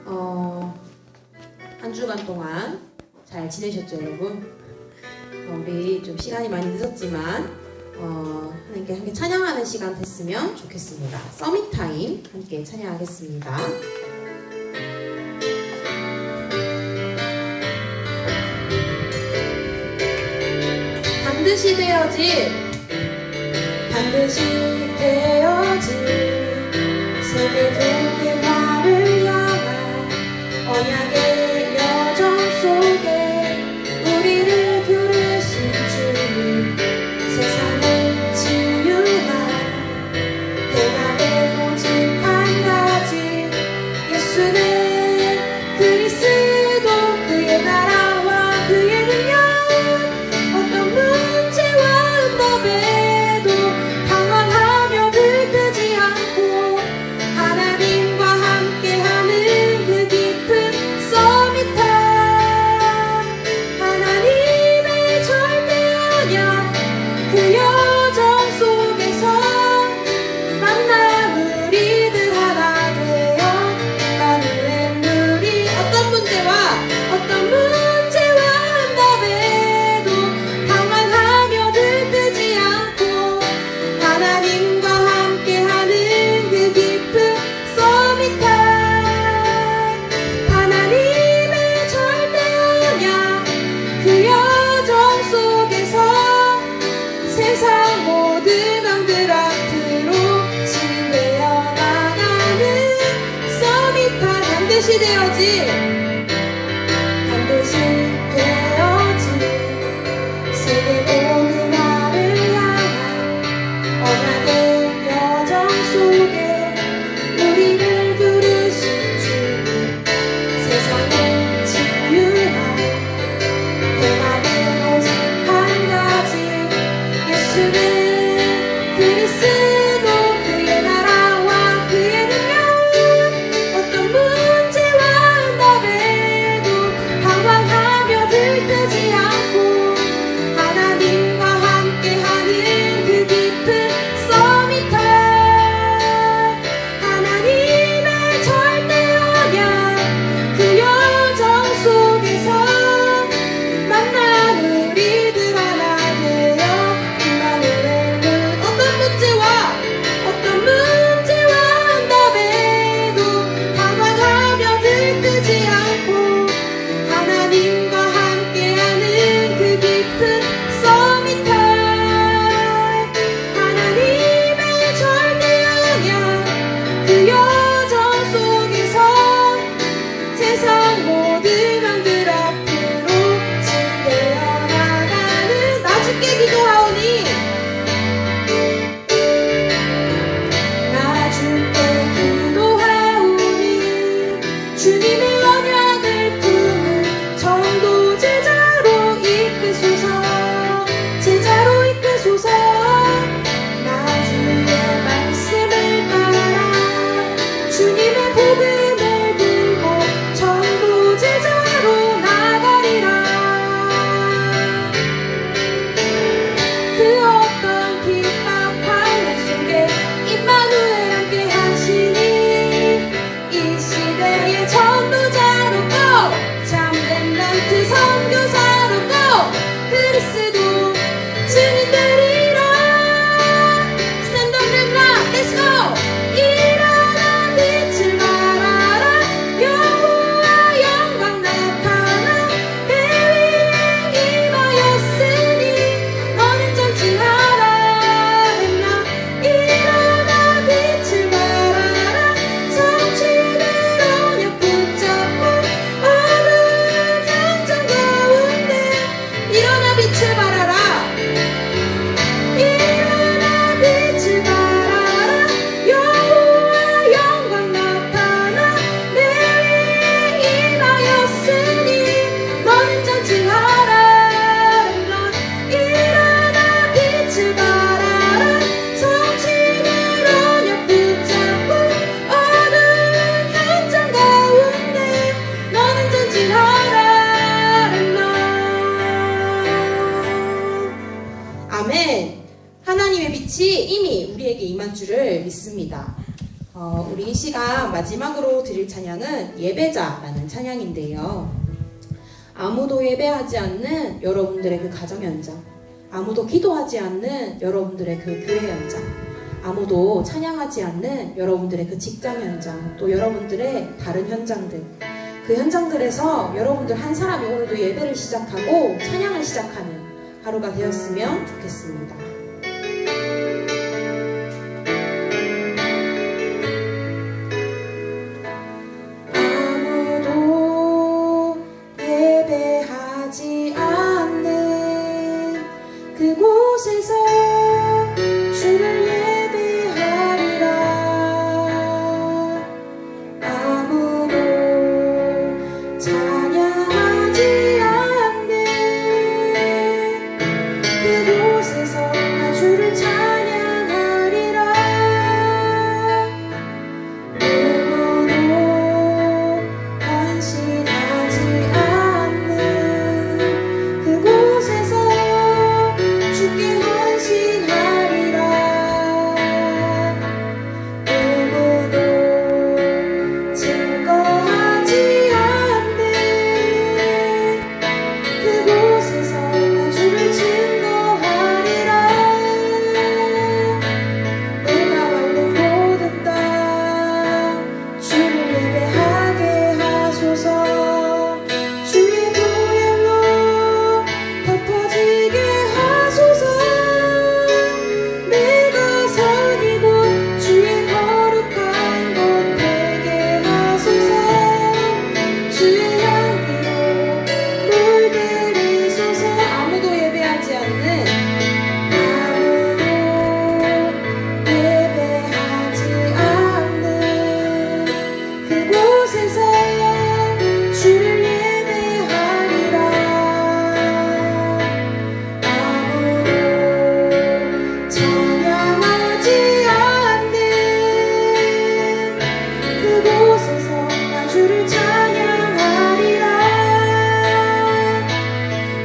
한 주간 동안 잘 지내셨죠, 여러분? 우리 좀 시간이 많이 늦었지만 하나님께 함께 찬양하는 시간 됐으면 좋겠습니다. 서밋타임 함께 찬양하겠습니다. 반드시 되어질 세계 종말을 향한 언약의 여정 속에 우리를 부르신 주님, 세상을 치유한 대답의 오직 한 가지, 예수는 그리스도, 그의 나라와 그의 능력, 어떤 문제와 응답에도 당황하며 들뜨지 않고 하나님과 함께하는 그 깊은 서밋타임, 하나님의 절대 언약, 그 여정 속에서 만난 우리들 하나 되어 나는 우리 어떤 문제와 응답에도 당황하며 들뜨지 않고 하나님과 함께하는 그 깊은 서밋타임, 하나님의 절대 언약, 그 여정 속에서 세상 모든 왕들 앞으로 진되어 나가는 서밋타임, 반드시 되어질 세계 복음화를 향한 언약의 여정 속에 우리를 부르신 주님, 세상을 치유한 대답의 오직 한 가지, 예수는 그리스도, 그의 나라와 그의 능력, 어떤 문제와 응답에도 당황하며 들뜨지 않고 하나님과 함께하는 그 깊은 서밋타임, 하나님의 절대 언약, 그 여정 속에서 만난 우리들 하나 되어 임마누엘, 어떤 문제와 응답에도 당황하며 들뜨지 않고 하나님과 함께하는 그 깊은 서밋타임, 하나님의 절대 언약, 그 여정 속에서 세상 모든 왕들 앞으로 진되어 나가는, 나 주께 기도하오니, 나 주께 기도하오니, 주님의 언약을 품은 전도 제자로 이끄소서, 제자로 이끄소서. 나 주의 말씀을 따라 주님의 복음을 들고 전도 제자로 나가리라. 그 어떤 핍박한 속에 임마누엘 함께 하시니 이 시대의 전도자로 고 참된 멘트 선교사로 고 그리스도 증인 되리라. Stand up and rock, let's go. 일어나 빛을 발하라. 여호와 영광 나타나 내 위에 임하였으니 너는 전진하라 했나. 일어나 빛을 발하라. 성취될 언약 붙잡고 어두운 현장 가운데 일어나 빛을 발하라. 일어나 빛을 발하라. 여호와 영광 나타나 내 위에 임하였으니 너는 전진하라. 일어나 빛을 발하라. 성취될 언약 붙잡고 어두운 현장 가운데 너는 전진하라. 아멘. 하나님의 빛이 이미 우리에게 임한 줄을 믿습니다. 우리 이 시간 마지막으로 드릴 찬양은 예배자라는 찬양인데요. 아무도 예배하지 않는 여러분들의 그 가정 현장, 아무도 기도하지 않는 여러분들의 그 교회 현장, 아무도 찬양하지 않는 여러분들의 그 직장 현장, 또 여러분들의 다른 현장들, 그 현장들에서 여러분들 한 사람이 오늘도 예배를 시작하고 찬양을 시작하는 하루가 되었으면 좋겠습니다. 아무도 예배하지 않는 그곳에서 주를 예배하리라. 아무도 찬양하지 않는 그곳에서 나 주를 찬양하리라. 누구도 헌신하지 않는 그곳에서 주께 헌신하리라. 누구도 증거하지 않는 그곳에서 나 주를 증거하리라. 내가 만든 모든 땅 주를 예배하게 하소서. 주의 보혈로 덮어지게 하소서. 내가 선 이곳 주의 거룩한 곳 되게 하소서. 주의 향기로 물들이소서. 아무도 예배하지 않는, 아무도 예배하지 않는 그곳에서 주를 예배하리라. 아무도 찬양하지 않는 그곳에서 나 주를 찬양하리라.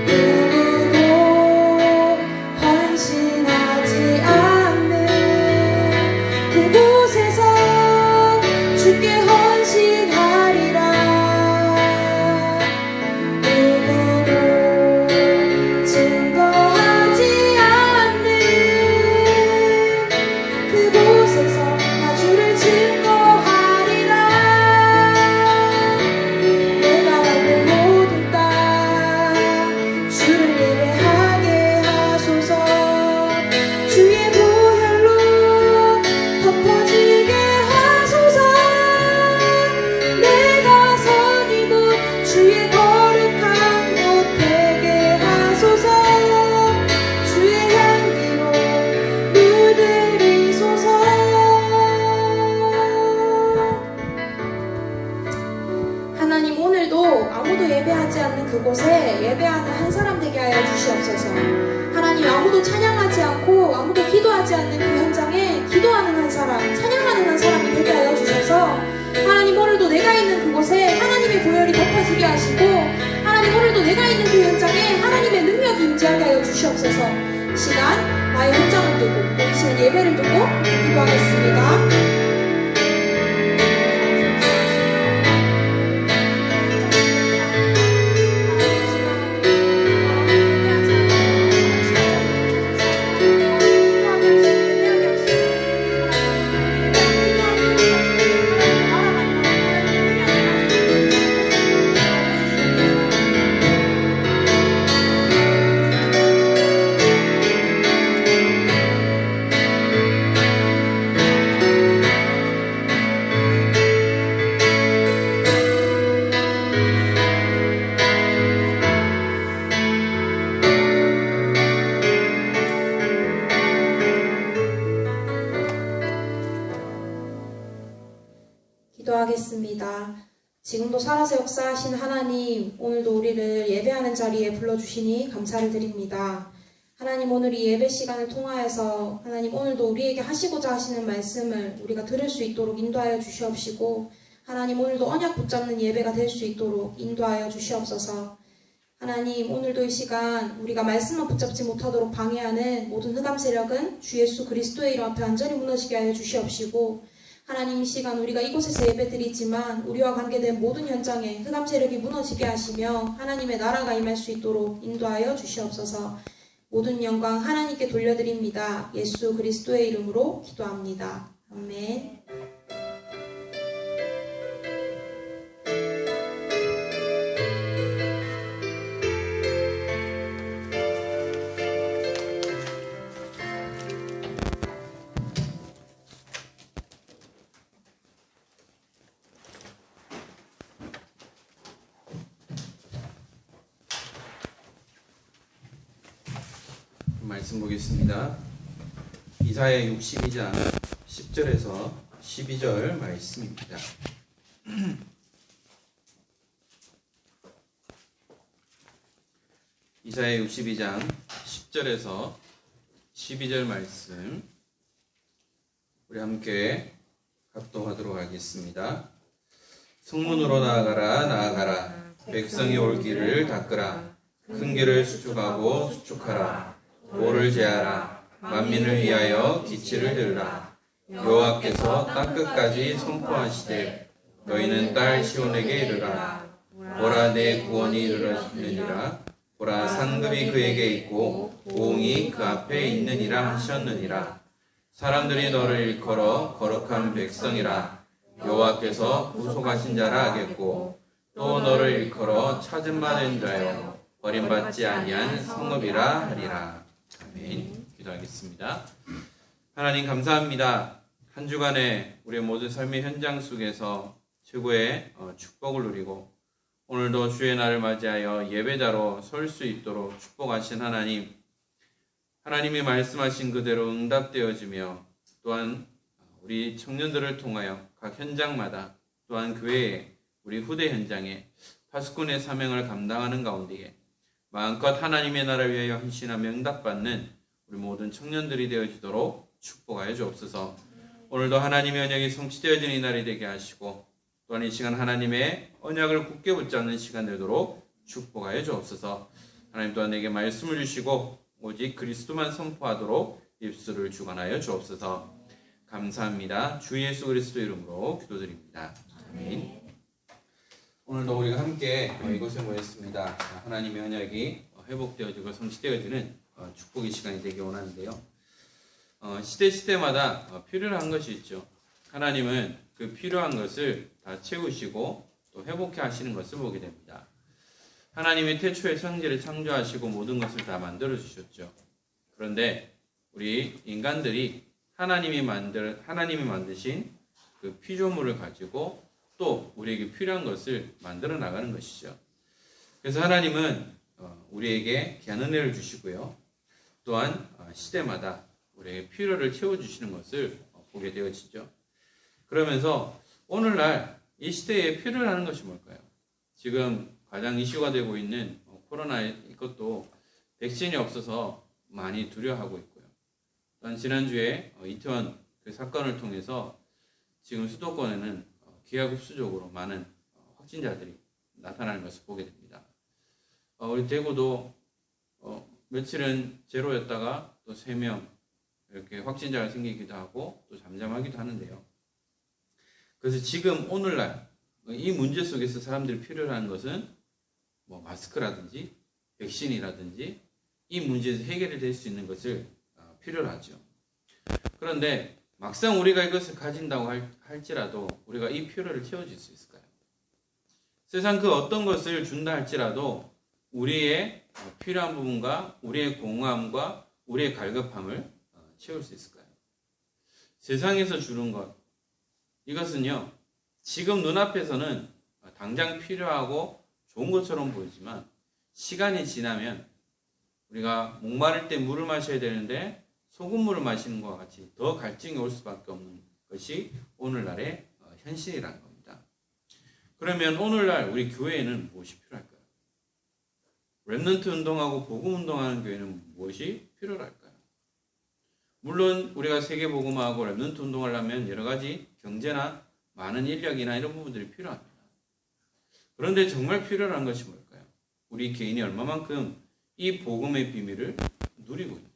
누구도 헌신하지 않는 그곳에서 주께 헌신하리라. 누구도 증거하지 않는 그곳에서 나 주를 증거하리라. 내가 만든 모든 땅 주를 예배하게 하소서. 주의 보혈로 덮어지게 하소서. 내가 선 이곳 주의 거룩한 곳 되게 하소서. 주의 향기로 물들이소서. 하나님, 오늘도 아무도 예배하지 않는 그곳에 예배하는 한 사람 되게 하여 주시옵소서. 하나님, 아무도 찬양하지 않고 아무도 기도하지 않는 그 현장에 기도하는 한 사람, 찬양하는 한 사람이 되게 하여 주셔서 하나님, 오늘도 내가 있는 그곳에 하나님의 보혈이 덮어지게 하시고 하나님, 오늘도 내가 있는 그 현장에 하나님의 능력이 임재하게 하여 주시옵소서. 이 시간 나의 현장을 두고, 이 시간 예배를 두고 기도하겠습니다. 기도하겠습니다. 지금도 살아서 역사하신 하나님, 오늘도 우리를 예배하는 자리에 불러주시니 감사를 드립니다. 하나님, 오늘 이 예배 시간을 통하여서 하나님, 오늘도 우리에게 하시고자 하시는 말씀을 우리가 들을 수 있도록 인도하여 주시옵시고, 하나님, 오늘도 언약 붙잡는 예배가 될 수 있도록 인도하여 주시옵소서. 하나님, 오늘도 이 시간 우리가 말씀만 붙잡지 못하도록 방해하는 모든 흑암 세력은 주 예수 그리스도의 이름 앞에 완전히 무너지게 하여 주시옵시고, 하나님, 이 시간 우리가 이곳에서 예배드리지만 우리와 관계된 모든 현장에 흑암 세력이 무너지게 하시며 하나님의 나라가 임할 수 있도록 인도하여 주시옵소서. 모든 영광 하나님께 돌려드립니다. 예수 그리스도의 이름으로 기도합니다. 아멘. 말씀 보겠습니다. 이사야 62장 10절에서 12절 말씀입니다. 이사야 62장 10절에서 12절 말씀 우리 함께 합독하도록 하겠습니다. 성문으로 나아가라 나아가라 백성이 올 길을 닦으라 큰 길을 수축하고 수축하라 도를 제하라 만민을 위하여 기치를 들으라 여호와께서 땅끝까지 선포하시되 너희는 딸 시온에게 이르라 보라 내 구원이 이르렀느니라 보라 상급이 그에게 있고 보응이 그 앞에 있느니라 하셨느니라 사람들이 너를 일컬어 거룩한 백성이라 여호와께서 구속하신 자라 하겠고 또 너를 일컬어 찾은 바 된 자여 버림받지 아니한 성읍이라 하리라. 아멘. 기도하겠습니다. 하나님 감사합니다. 한 주간에 우리의 모든 삶의 현장 속에서 최고의 축복을 누리고 오늘도 주의 날을 맞이하여 예배자로 설 수 있도록 축복하신 하나님, 하나님이 말씀하신 그대로 응답되어지며 또한 우리 청년들을 통하여 각 현장마다 또한 교회에 우리 후대 현장에 파수꾼의 사명을 감당하는 가운데에 마음껏 하나님의 나라를 위하여 헌신하며 응답받는 우리 모든 청년들이 되어지도록 축복하여 주옵소서. 오늘도 하나님의 언약이 성취되어지는 이 날이 되게 하시고 또한 이 시간 하나님의 언약을 굳게 붙잡는 시간 되도록 축복하여 주옵소서. 하나님 또한 내게 말씀을 주시고 오직 그리스도만 선포하도록 입술을 주관하여 주옵소서. 감사합니다. 주 예수 그리스도 이름으로 기도드립니다. 아멘. 오늘도 우리가 함께 이곳에 모였습니다. 하나님의 언약이 회복되어지고 성취되어지는 축복의 시간이 되기 원하는데요. 시대마다 필요한 것이 있죠. 하나님은 그 필요한 것을 다 채우시고 또 회복해 하시는 것을 보게 됩니다. 하나님이 태초에 천지를 창조하시고 모든 것을 다 만들어 주셨죠. 그런데 우리 인간들이 하나님이 만드신 그 피조물을 가지고 또 우리에게 필요한 것을 만들어 나가는 것이죠. 그래서 하나님은 우리에게 귀한 은혜를 주시고요. 또한 시대마다 우리의 필요를 채워주시는 것을 보게 되어지죠. 그러면서 오늘날 이 시대에 필요로 하는 것이 뭘까요? 지금 가장 이슈가 되고 있는 코로나 이것도 백신이 없어서 많이 두려워하고 있고요. 또한 지난주에 이태원 그 사건을 통해서 지금 수도권에는 기하급수적으로 많은 확진자들이 나타나는 것을 보게 됩니다. 우리 대구도 며칠은 제로였다가 또 3명 이렇게 확진자가 생기기도 하고 또 잠잠하기도 하는데요. 그래서 지금 오늘날 이 문제 속에서 사람들이 필요로 하는 것은 마스크라든지 백신이라든지 이 문제에서 해결이 될 수 있는 것을 필요로 하죠. 그런데 막상 우리가 이것을 가진다고 할지라도 우리가 이 필요를 채워줄 수 있을까요? 세상 그 어떤 것을 준다 할지라도 우리의 필요한 부분과 우리의 공허함과 우리의 갈급함을 채울 수 있을까요? 세상에서 주는 것, 이것은요, 지금 눈앞에서는 당장 필요하고 좋은 것처럼 보이지만 시간이 지나면 우리가 목마를 때 물을 마셔야 되는데 소금물을 마시는 것과 같이 더 갈증이 올 수밖에 없는 것이 오늘날의 현실이라는 겁니다. 그러면 오늘날 우리 교회에는 무엇이 필요할까요? 렘넌트 운동하고 복음 운동하는 교회는 무엇이 필요할까요? 물론 우리가 세계 복음하고 렘넌트 운동을 하면 여러 가지 경제나 많은 인력이나 이런 부분들이 필요합니다. 그런데 정말 필요한 것이 뭘까요? 우리 개인이 얼마만큼 이 복음의 비밀을 누리고 있느냐?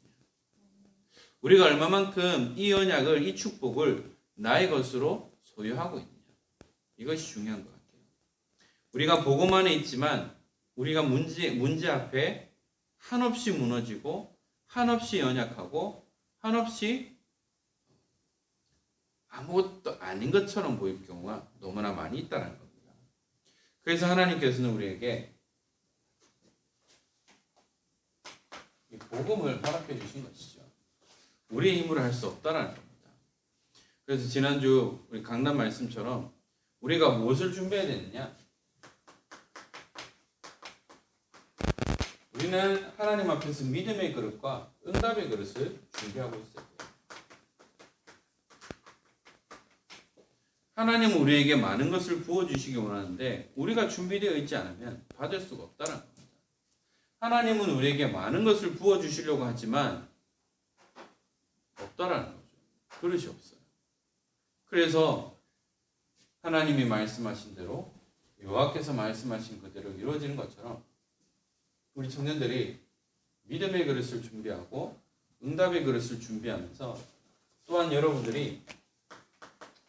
우리가 얼마만큼 이 언약을, 이 축복을 나의 것으로 소유하고 있느냐. 이것이 중요한 것 같아요. 우리가 복음 안에 있지만 우리가 문제 앞에 한없이 무너지고 한없이 연약하고 한없이 아무것도 아닌 것처럼 보일 경우가 너무나 많이 있다는 겁니다. 그래서 하나님께서는 우리에게 이 복음을 허락해 주신 것이죠. 우리의 힘으로 할 수 없다는 겁니다. 그래서 지난주 우리 강단 말씀처럼 우리가 무엇을 준비해야 되느냐? 우리는 하나님 앞에서 믿음의 그릇과 응답의 그릇을 준비하고 있어야 돼요. 하나님은 우리에게 많은 것을 부어주시기 원하는데 우리가 준비되어 있지 않으면 받을 수가 없다는 겁니다. 하나님은 우리에게 많은 것을 부어주시려고 하지만 없다라는 거죠. 그릇이 없어요. 그래서 하나님이 말씀하신 대로 여호와께서 말씀하신 그대로 이루어지는 것처럼 우리 청년들이 믿음의 그릇을 준비하고 응답의 그릇을 준비하면서 또한 여러분들이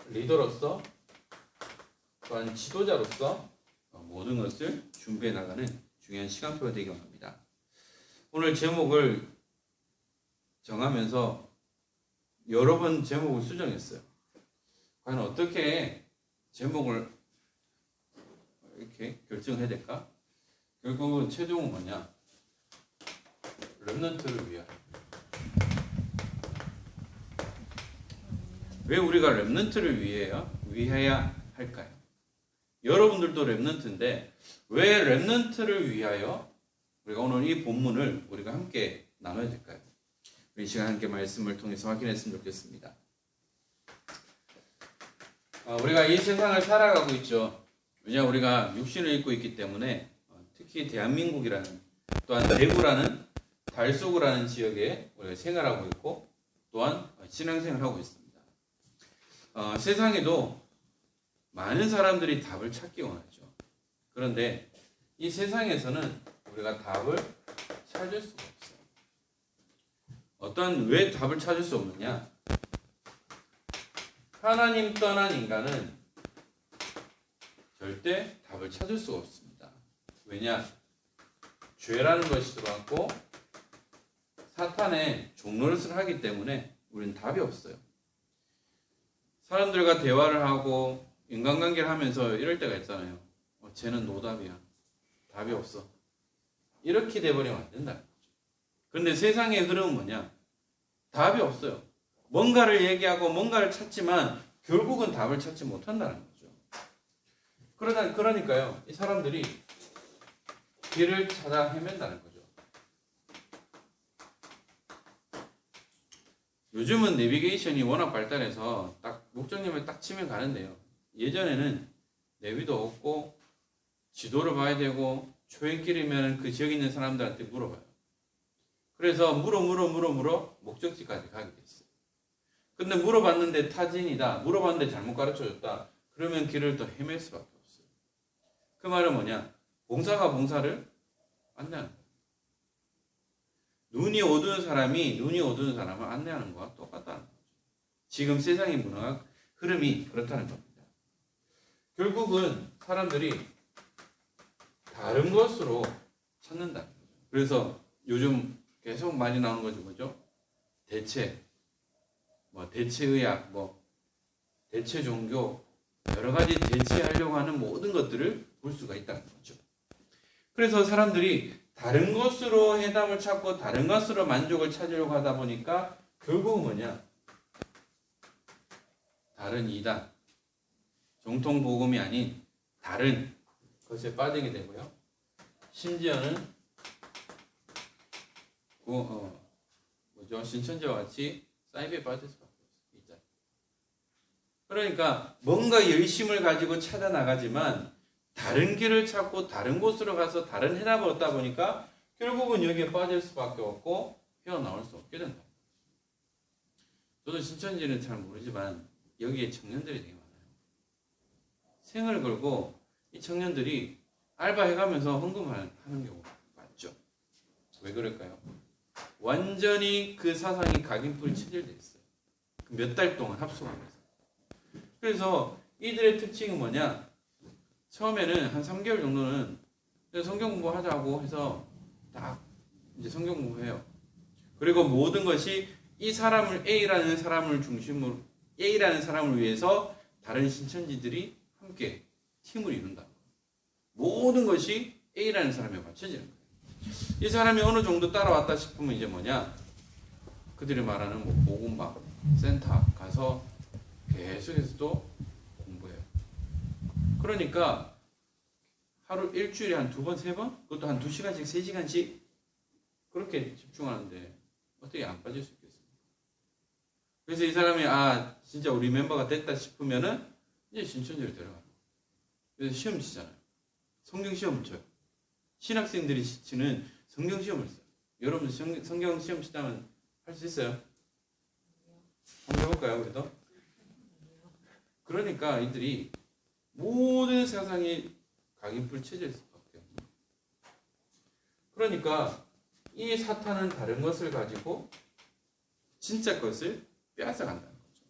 리더로서 또한 지도자로서 모든 것을 준비해 나가는 중요한 시간표가 되기 원합니다. 오늘 제목을 정하면서 여러 번 제목을 수정했어요. 과연 어떻게 제목을 이렇게 결정해야 될까? 결국은 최종은 뭐냐? 렘넌트를 위하여. 왜 우리가 렘넌트를 위해야 할까요? 여러분들도 렘넌트인데 왜 렘넌트를 위하여 우리가 오늘 이 본문을 우리가 함께 나눠야 될까요? 우리 시간 함께 말씀을 통해서 확인했으면 좋겠습니다. 우리가 이 세상을 살아가고 있죠. 왜냐하면 우리가 육신을 입고 있기 때문에 특히 대한민국이라는 또한 대구라는 달서구라는 지역에 우리가 생활하고 있고 또한 신앙생활을 하고 있습니다. 세상에도 많은 사람들이 답을 찾기 원하죠. 그런데 이 세상에서는 우리가 답을 찾을 수가 없어요. 왜 답을 찾을 수 없느냐? 하나님 떠난 인간은 절대 답을 찾을 수가 없습니다. 왜냐? 죄라는 것이 들어왔고 사탄의 종노릇을 하기 때문에 우리는 답이 없어요. 사람들과 대화를 하고 인간관계를 하면서 이럴 때가 있잖아요. 쟤는 노답이야. 답이 없어. 이렇게 돼버리면 안 된다는 거죠. 그런데 세상의 흐름은 뭐냐? 답이 없어요. 뭔가를 얘기하고 뭔가를 찾지만 결국은 답을 찾지 못한다는 거죠. 그러니까요. 이 사람들이 길을 찾아 헤맨다는 거죠. 요즘은 내비게이션이 워낙 발달해서 딱 목적지를 딱 치면 가는데요. 예전에는 내비도 없고 지도를 봐야 되고 초행길이면 그 지역에 있는 사람들한테 물어봐요. 그래서 물어 목적지까지 가게 됐어요. 근데 물어봤는데 타진이다. 물어봤는데 잘못 가르쳐줬다. 그러면 길을 더 헤맬 수밖에 없어요. 그 말은 뭐냐? 봉사가 봉사를 안내하는 거예요. 눈이 어두운 사람을 안내하는 것과 똑같다는 거죠. 지금 세상의 문화가 흐름이 그렇다는 겁니다. 결국은 사람들이 다른 것으로 찾는다는 거죠. 그래서 요즘 계속 많이 나오는 거죠. 뭐죠? 대체, 대체의학, 대체 종교, 여러 가지 대체하려고 하는 모든 것들을 볼 수가 있다는 거죠. 그래서 사람들이 다른 것으로 해답을 찾고 다른 것으로 만족을 찾으려고 하다 보니까 결국은 뭐냐? 다른 이단, 정통 복음이 아닌 다른 것에 빠지게 되고요. 심지어는 신천지와 같이 사이비에 빠질 수밖에 없어요. 그러니까 뭔가 열심을 가지고 찾아 나가지만 다른 길을 찾고 다른 곳으로 가서 다른 해답을 얻다 보니까 결국은 여기에 빠질 수밖에 없고 헤어나올 수 없게 된다. 저도 신천지는 잘 모르지만 여기에 청년들이 되게 많아요. 생을 걸고 이 청년들이 알바해가면서 헌금하는 경우가 많죠. 왜 그럴까요? 완전히 그 사상이 각인풀 체질되어 있어요. 몇 달 동안 합숙하면서. 그래서 이들의 특징이 뭐냐? 처음에는 한 3개월 정도는 성경 공부하자고 해서 딱 이제 성경 공부해요. 그리고 모든 것이 이 사람을 A라는 사람을 위해서 다른 신천지들이 함께 팀을 이룬다. 모든 것이 A라는 사람에 맞춰지는 거예요. 이 사람이 어느 정도 따라왔다 싶으면 이제 뭐냐? 그들이 말하는 뭐 복음막 센터 가서 계속해서 또 공부해요. 그러니까 하루 일주일에 한 2번, 3번? 그것도 한 2시간씩, 3시간씩 그렇게 집중하는데 어떻게 안 빠질 수 있겠습니까? 그래서 이 사람이 진짜 우리 멤버가 됐다 싶으면은 이제 신천지로 데려가는 거예요. 그래서 시험 치잖아요. 성경 시험을 쳐요. 신학생들이 치는 성경 시험을 써요. 여러분 성경 시험 치다면 할 수 있어요? 한번 해볼까요, 그래도? 그러니까 이들이 모든 세상이 각인불 쳐져 있을 수밖에 없는 거예요. 그러니까 이 사탄은 다른 것을 가지고 진짜 것을 빼앗아간다는 거죠.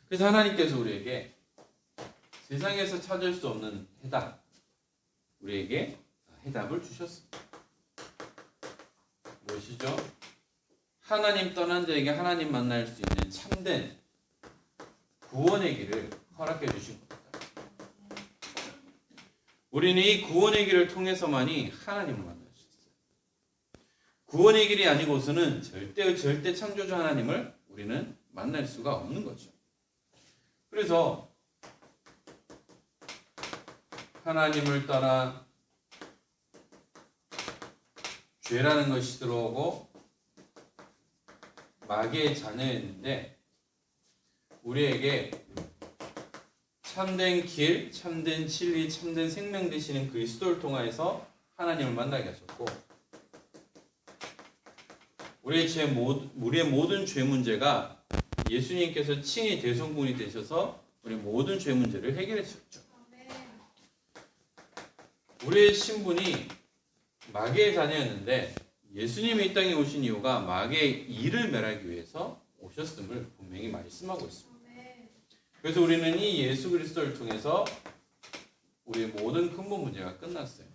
그래서 하나님께서 우리에게 세상에서 찾을 수 없는 해답, 우리에게 해답을 주셨습니다. 무엇이죠? 하나님 떠난 자에게 하나님 만날 수 있는 참된 구원의 길을 허락해 주신 겁니다. 우리는 이 구원의 길을 통해서만이 하나님을 만날 수 있어요. 구원의 길이 아니고서는 절대 창조주 하나님을 우리는 만날 수가 없는 거죠. 그래서 하나님을 떠나 죄라는 것이 들어오고 마귀의 자녀였는데 우리에게 참된 길, 참된 진리, 참된 생명 되시는 그리스도를 통하여서 하나님을 만나게 하셨고 우리의 모든 죄 문제가 예수님께서 친히 대성군이 되셔서 우리 모든 죄 문제를 해결해 주셨죠. 우리의 신분이 마귀의 자녀였는데 예수님이 이 땅에 오신 이유가 마귀의 일을 멸하기 위해서 오셨음을 분명히 말씀하고 있습니다. 그래서 우리는 이 예수 그리스도를 통해서 우리의 모든 근본 문제가 끝났어요.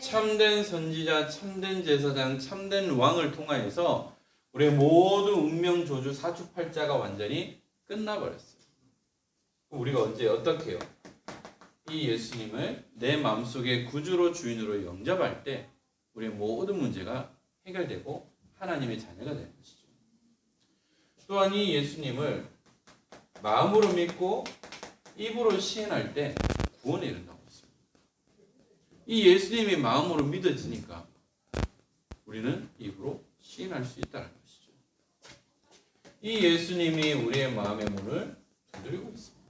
참된 선지자, 참된 제사장, 참된 왕을 통하여서 우리의 모든 운명, 저주, 사주팔자가 완전히 끝나버렸어요. 우리가 언제 어떻게 해요? 이 예수님을 내 마음속에 구주로 주인으로 영접할 때 우리의 모든 문제가 해결되고 하나님의 자녀가 되는 것이죠. 또한 이 예수님을 마음으로 믿고 입으로 시인할 때 구원에 이른다고 했습니다. 이 예수님이 마음으로 믿어지니까 우리는 입으로 시인할 수 있다는 것이죠. 이 예수님이 우리의 마음의 문을 두드리고 있습니다.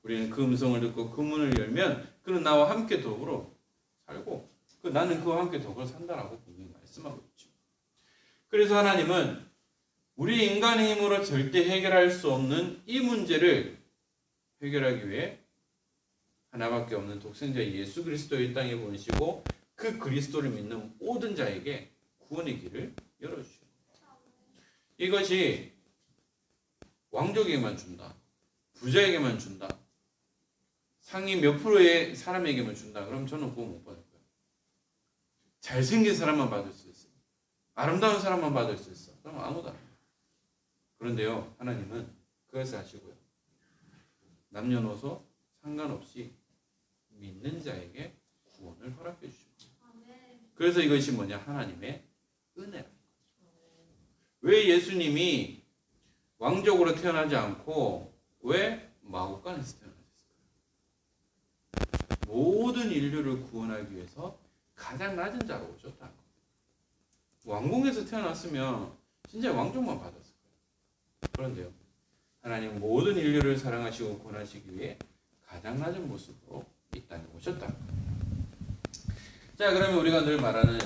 우리는 그 음성을 듣고 그 문을 열면 그는 나와 함께 더불어 살고 나는 그와 함께 더불어 산다라고 분명히 말씀하고 있죠. 그래서 하나님은 우리 인간의 힘으로 절대 해결할 수 없는 이 문제를 해결하기 위해 하나밖에 없는 독생자 예수 그리스도를 이 땅에 보내시고 그 그리스도를 믿는 모든 자에게 구원의 길을 열어주십니다. 이것이 왕족에게만 준다. 부자에게만 준다. 상위 몇 프로의 사람에게만 준다. 그럼 저는 그거 못 받을 거예요. 잘생긴 사람만 받을 수 있어. 아름다운 사람만 받을 수 있어. 그럼 아무도 안 해요. 그런데요, 하나님은 그것을 하시고요. 남녀노소 상관없이 믿는 자에게 구원을 허락해 주십니다. 그래서 이것이 뭐냐? 하나님의 은혜라는 거죠. 왜 예수님이 왕족으로 태어나지 않고 왜 마구간에서 태어나셨을까요? 모든 인류를 구원하기 위해서 가장 낮은 자로 오셨다는 겁니다. 왕궁에서 태어났으면 진짜 왕족만 받았을 거예요. 그런데요, 하나님 모든 인류를 사랑하시고 구원하시기 위해 가장 낮은 모습으로 이 땅에 오셨다는 겁니다. 자, 그러면 우리가 늘 말하는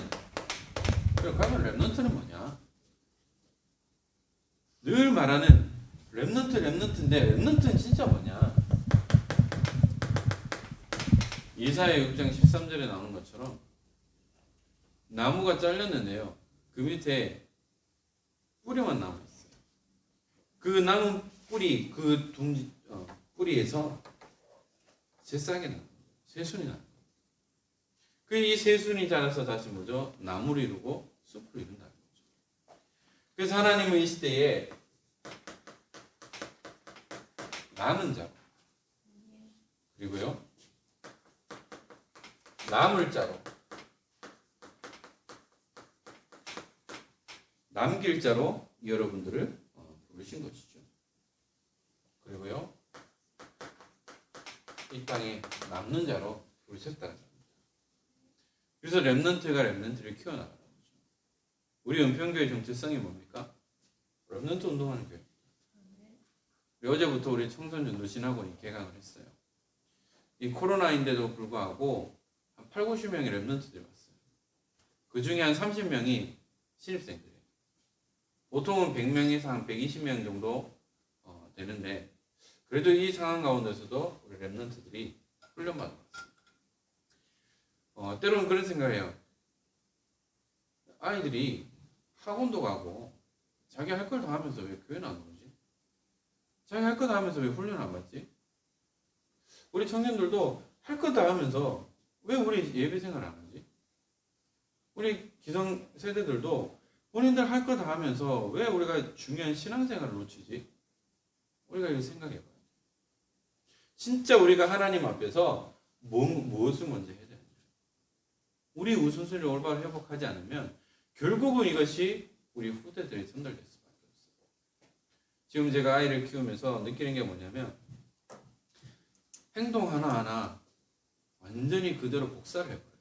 그러면 렘넌트는 뭐냐? 늘 말하는 렘넌트인데 렘넌트는 진짜 뭐냐? 이사야 6장 13절에 나오는 것처럼 나무가 잘렸는데요. 그 밑에 뿌리만 남아있어요. 그 나무 뿌리 그 뿌리에서 새싹이 나는 거예요. 새순이 나는 거예요. 그 이 새순이 자라서 다시 뭐죠? 나무를 이루고 숲을 이룬다는 거죠. 그래서 하나님은 이 시대에 남은 자로 그리고요 남을 자로 남길 자로 여러분들을 부르신 것이죠. 그리고요 이 땅에 남는 자로 부르셨다는 겁니다. 그래서 렘넌트가 렘넌트를 키워나가는 거죠. 우리 은평교회 정체성이 뭡니까? 렘넌트 운동하는 교회입니다. 어제부터 우리 청소년도 신학원이 개강을 했어요. 이 코로나인데도 불구하고 한 8, 90명의 렘넌트들이 왔어요. 그 중에 한 30명이 신입생들이에요. 보통은 100명에서 한 120명 정도 되는데 그래도 이 상황 가운데서도 우리 렘넌트들이 훈련받아 왔어요. 때로는 그런 생각을 해요. 아이들이 학원도 가고 자기 할 걸 다 하면서 왜 교회는 안 오지? 자기 할 거 다 하면서 왜 훈련 안 받지? 우리 청년들도 할 거 다 하면서 왜 우리 예배 생활 안 하지? 우리 기성 세대들도 본인들 할 거 다 하면서 왜 우리가 중요한 신앙생활을 놓치지? 우리가 이렇게 생각해봐요. 진짜 우리가 하나님 앞에서 무엇을 먼저 해야 되느냐? 우리 우선순위를 올바로 회복하지 않으면 결국은 이것이 우리 후대들이 전달될 수밖에 없어요. 지금 제가 아이를 키우면서 느끼는 게 뭐냐면 행동 하나하나 완전히 그대로 복사를 해버려요.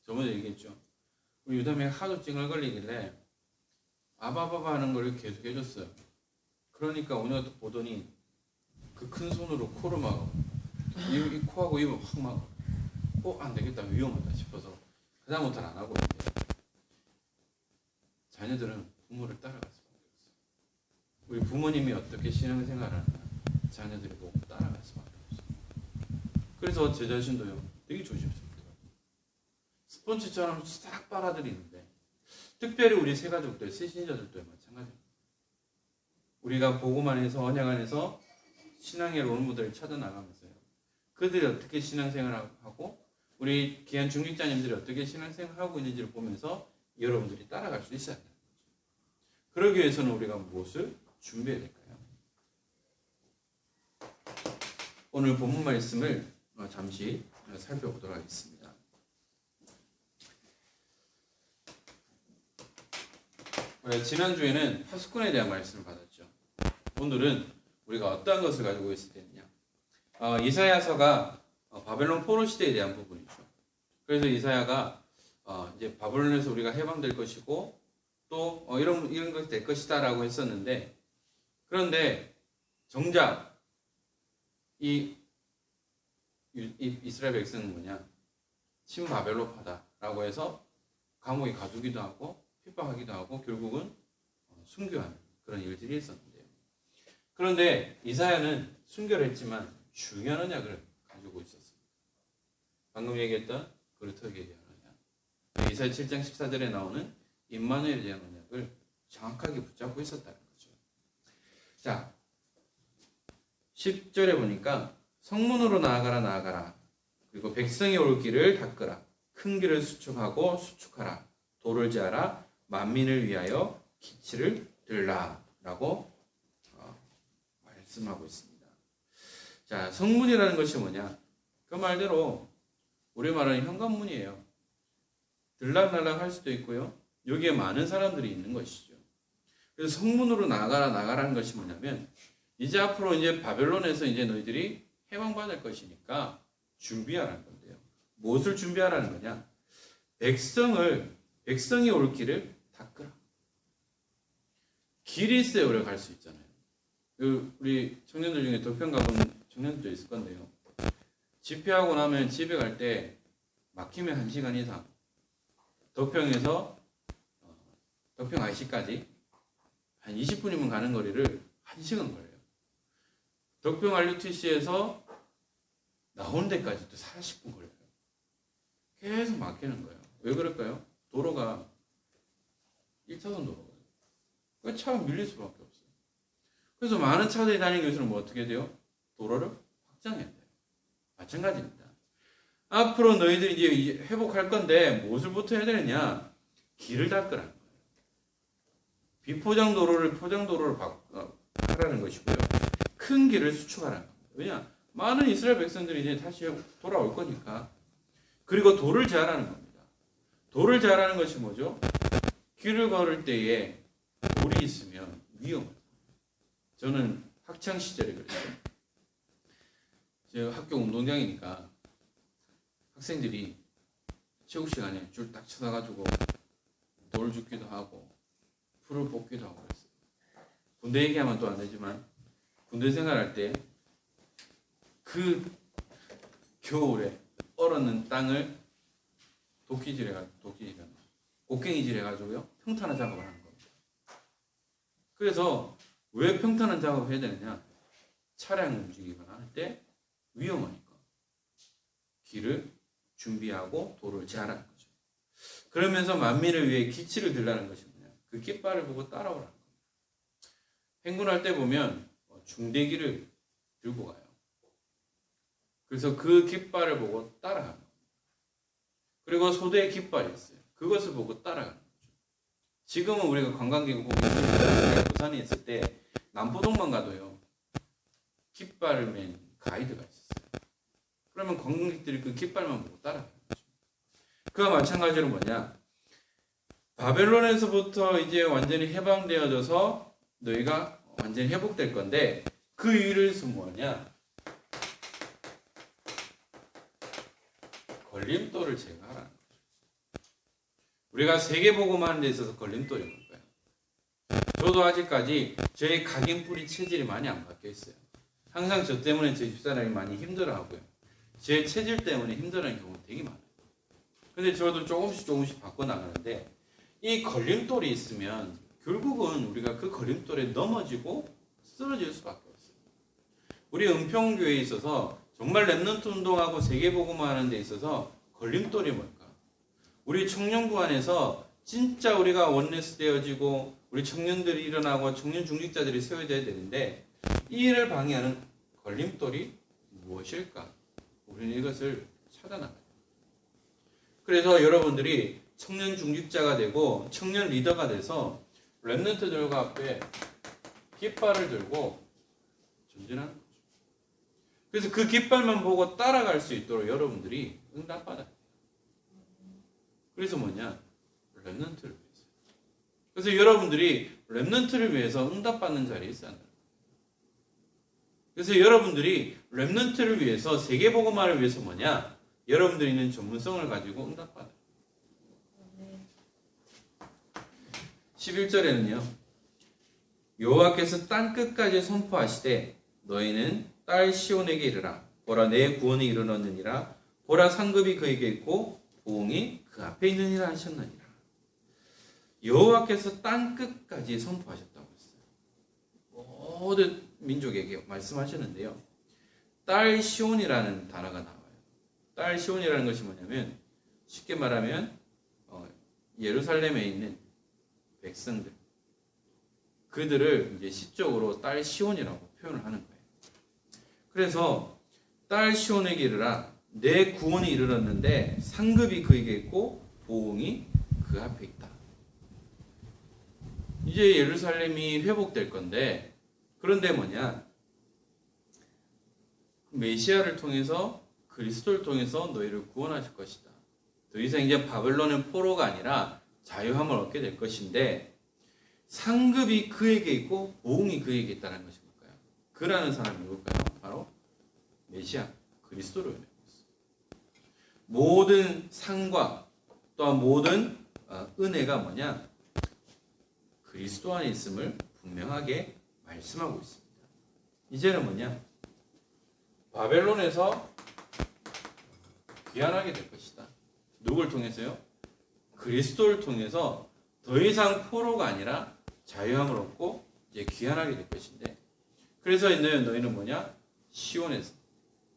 저번에 얘기했죠. 우리 유담이가 하도 찡얼거리길래 아바바바 하는 걸 계속 해줬어요. 그러니까 오늘 보더니 그 큰 손으로 코를 막아. 이 코하고 입을 확 막아. 안 되겠다. 위험하다 싶어서 그다음부터는 안 하고 있는데 자녀들은 부모를 따라갈 수밖에 없어요. 우리 부모님이 어떻게 신앙생활을 하나 자녀들이 보고 따라갈 수밖에 없어요. 그래서 제 자신도요. 되게 조심스럽더라고요. 스펀지처럼 싹 빨아들이는데 특별히 우리 새 가족들, 새 신자들도 마찬가지입니다. 우리가 복음 안에서 언약 안에서 신앙의 롤모델을 찾아나가면서요. 그들이 어떻게 신앙생활을 하고 우리 귀한 중직자님들이 어떻게 신앙생활을 하고 있는지를 보면서 여러분들이 따라갈 수 있어야 합니다. 그러기 위해서는 우리가 무엇을 준비해야 될까요? 오늘 본문 말씀을 잠시 살펴보도록 하겠습니다. 지난주에는 파수꾼에 대한 말씀을 받았죠. 오늘은 우리가 어떠한 것을 가지고 있을 때느냐. 이사야서가 바벨론 포로 시대에 대한 부분이죠. 그래서 이사야가 이제 바벨론에서 우리가 해방될 것이고 또 이런 것이 될 것이다라고 했었는데 그런데 정작 이 이스라엘 백성은 뭐냐? 친바벨로파다라고 해서 감옥에 가두기도 하고 핍박하기도 하고 결국은 순교하는 그런 일들이 있었는데요. 그런데 이사야는 순교를 했지만 중요한 언약을 가지고 있었습니다. 방금 얘기했던 그루터기에 대한 언약, 이사야 7장 14절에 나오는 임마누엘에 대한 언약을 정확하게 붙잡고 있었다는 거죠. 자, 10절에 보니까 성문으로 나아가라 그리고 백성이 올 길을 닦으라 큰 길을 수축하고 수축하라 돌을 제하라 만민을 위하여 기치를 들라 라고 말씀하고 있습니다. 자, 성문이라는 것이 뭐냐? 그 말대로 우리말은 현관문이에요. 들락날락 할 수도 있고요. 여기에 많은 사람들이 있는 것이죠. 그래서 성문으로 나가라는 것이 뭐냐면 이제 앞으로 이제 바벨론에서 이제 너희들이 해방받을 것이니까 준비하라는 건데요. 무엇을 준비하라는 거냐? 백성이 올 길을 닦으라. 길이 있어야 우리가 갈 수 있잖아요. 우리 청년들 중에 도평 가본 청년들도 있을 건데요. 집회하고 나면 집에 갈 때 막히면 1시간 이상 도평에서 도평 IC까지 한 20분이면 가는 거리를 1시간 걸려요. 도평 RUTC에서 나온 데까지 또 40분 걸려요. 계속 막히는 거예요. 왜 그럴까요? 도로가 1차선 도로거든요. 차가 밀릴 수밖에 없어요. 그래서 많은 차들이 다니기 위해서는 뭐 어떻게 돼요? 도로를 확장해야 돼요. 마찬가지입니다. 앞으로 너희들이 이제 회복할 건데 무엇을부터 해야 되느냐? 길을 닦으라는 거예요. 비포장 도로를 포장 도로로 하라는 것이고요. 큰 길을 수축하라는 겁니다. 왜냐? 많은 이스라엘 백성들이 이제 다시 돌아올 거니까. 그리고 도를 제하라는 겁니다. 도를 제하라는 것이 뭐죠? 길을 걸을 때에 돌이 있으면 위험해요. 저는 학창 시절에 그랬어요. 제가 학교 운동장이니까 학생들이 체육 시간에 줄 딱 쳐놔가지고 돌 줍기도 하고 풀을 뽑기도 하고 그랬어요. 군대 얘기하면 또 안 되지만 군대 생활할 때 그 겨울에 얼었는 땅을 곡괭이질 해가지고요 평탄화 작업을 하는 겁니다. 그래서 왜 평탄화 작업을 해야 되느냐? 차량 움직이거나 할 때 위험하니까 길을 준비하고 도를 제하라는 거죠. 그러면서 만민을 위해 기치를 들라는 것이 뭐냐? 그 깃발을 보고 따라오라는 겁니다. 행군할 때 보면 중대기를 들고 가요. 그래서 그 깃발을 보고 따라가는 겁니다. 그리고 소대의 깃발이 있어요. 그것을 보고 따라가는 거죠. 지금은 우리가 관광객 보고 부산에 있을 때 남포동만 가도요 깃발을 맨 가이드가 있었어요. 그러면 관광객들이 그 깃발만 보고 따라가는 거죠. 그와 마찬가지로 뭐냐? 바벨론에서부터 이제 완전히 해방되어져서 너희가 완전히 회복될 건데 그 이유를 뭐냐? 걸림돌을 제거하라는 거죠. 우리가 세계복음하는 데 있어서 걸림돌이 뭘까요? 저도 아직까지 저의 각인뿌리 체질이 많이 안 바뀌어 있어요. 항상 저 때문에 제 집사람이 많이 힘들어하고요. 제 체질 때문에 힘들어하는 경우가 되게 많아요. 근데 저도 조금씩 바꿔나가는데 이 걸림돌이 있으면 결국은 우리가 그 걸림돌에 넘어지고 쓰러질 수밖에 없어요. 우리 은평교회에 있어서 정말 랩넌트 운동하고 세계복음하는 데 있어서 걸림돌이 뭘까? 우리 청년부 안에서 진짜 우리가 원네스 되어지고 우리 청년들이 일어나고 청년 중직자들이 세워져야 되는데 이 일을 방해하는 걸림돌이 무엇일까? 우리는 이것을 찾아나가요. 그래서 여러분들이 청년 중직자가 되고 청년 리더가 돼서 랩넌트들과 앞에 깃발을 들고 전진하는 거죠. 그래서 그 깃발만 보고 따라갈 수 있도록 여러분들이 응답받아야 돼요. 그래서 뭐냐? 랩넌트를 위해서. 그래서 여러분들이 랩넌트를 위해서 응답받는 자리에 있어야 한다. 그래서 여러분들이 랩넌트를 위해서 세계복음화를 위해서 뭐냐? 여러분들이 있는 전문성을 가지고 응답받아요. 11절에는요. 여호와께서 땅 끝까지 선포하시되 너희는 딸 시온에게 이르라. 보라 내 구원이 이르렀느니라. 보라 상급이 그에게 있고 보응이 그 앞에 있느니라 하셨느니라. 여호와께서 땅 끝까지 선포하셨다고 했어요. 모든 민족에게 말씀하셨는데요. 딸 시온이라는 단어가 나와요. 딸 시온이라는 것이 뭐냐면 쉽게 말하면 예루살렘에 있는 백성들 그들을 이제 시적으로 딸 시온이라고 표현을 하는 거예요. 그래서 딸 시온에게 이르라. 내 구원이 이르렀는데 상급이 그에게 있고 보응이 그 앞에 있다. 이제 예루살렘이 회복될 건데 그런데 뭐냐? 메시아를 통해서 그리스도를 통해서 너희를 구원하실 것이다. 더 이상 이제 바벨론의 포로가 아니라 자유함을 얻게 될 것인데 상급이 그에게 있고 보응이 그에게 있다는 것이 뭘까요? 그라는 사람이 누굴까요? 바로 메시아 그리스도를 의미하고 있습니다. 모든 상과 또한 모든 은혜가 뭐냐? 그리스도 안에 있음을 분명하게 말씀하고 있습니다. 이제는 뭐냐? 바벨론에서 귀환하게 될 것이다. 누굴 통해서요? 그리스도를 통해서 더 이상 포로가 아니라 자유함을 얻고 이제 귀환하게 될 것인데 그래서 너희는 뭐냐? 시온에서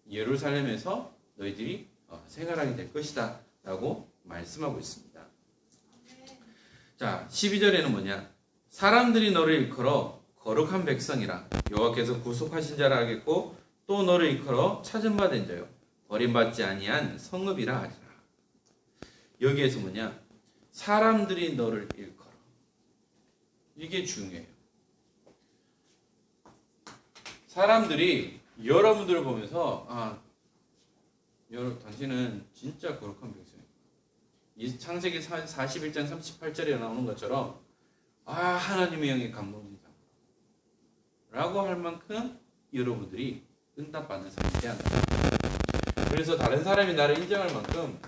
예루살렘에서 너희들이 생활하게 될 것이다 라고 말씀하고 있습니다. 자 12절에는 뭐냐? 사람들이 너를 일컬어 거룩한 백성이라 여호와께서 구속하신 자라 하겠고 또 너를 일컬어 찾은 바 된 자요 버림받지 아니한 성읍이라 하리라. 여기에서 뭐냐? 사람들이 너를 일컬어. 이게 중요해요. 사람들이 여러분들을 보면서 당신은 진짜 거룩한 백성이다. 이 창세기 41장 38절에 나오는 것처럼 하나님의 영이 감동된다 라고 할 만큼 여러분들이 응답받는 사람이 되어야 한다. 그래서 다른 사람이 나를 인정할 만큼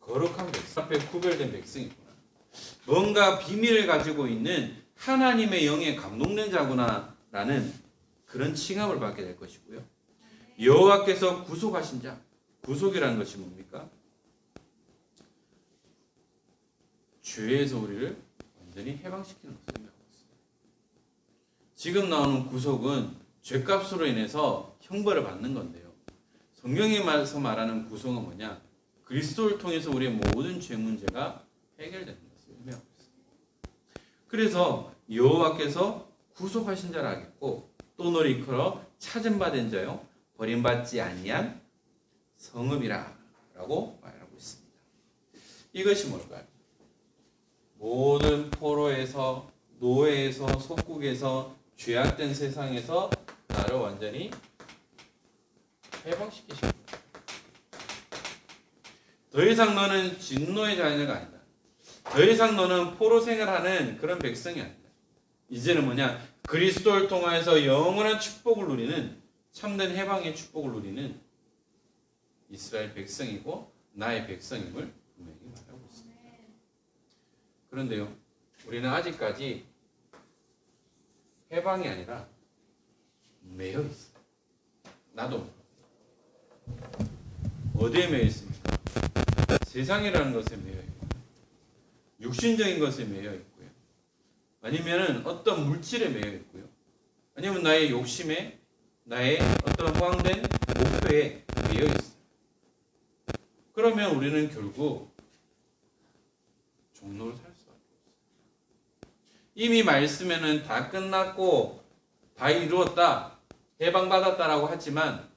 거룩한 백성 앞에 구별된 백성이구나. 뭔가 비밀을 가지고 있는 하나님의 영에 감동된 자구나 라는 그런 칭함을 받게 될 것이고요. 여호와께서 구속하신 자. 구속이라는 것이 뭡니까? 죄에서 우리를 완전히 해방시키는 것을 의미하고 있습니다. 지금 나오는 구속은 죄값으로 인해서 형벌을 받는 건데요. 성경에서 말하는 구속은 뭐냐? 그리스도를 통해서 우리의 모든 죄 문제가 해결되는 것을 의미하고 있습니다. 그래서 여호와께서 구속하신 자라 하겠고 또 너를 일컬어 찾은 바 된 자요 버림받지 아니한 성읍이라 라고 말하고 있습니다. 이것이 뭘까요? 모든 포로에서 노예에서 속국에서 죄악된 세상에서 나를 완전히 해방시키십니다. 더 이상 너는 진노의 자녀가 아니다. 더 이상 너는 포로 생활하는 그런 백성이 아니다. 이제는 뭐냐? 그리스도를 통하여서 영원한 축복을 누리는 참된 해방의 축복을 누리는 이스라엘 백성이고 나의 백성임을 분명히 말하고 있습니다. 그런데요, 우리는 아직까지 해방이 아니라 매여 있어요. 나도 어디에 매여 있습니까? 세상이라는 것에 매여 있고요. 육신적인 것에 매여 있고요. 아니면은 어떤 물질에 매여 있고요. 아니면 나의 욕심에, 나의 어떤 허황된 목표에 매여 있어요. 그러면 우리는 결국 종로를 살 수밖에 없어요. 이미 말씀에는 다 끝났고 다 이루었다, 해방받았다라고 하지만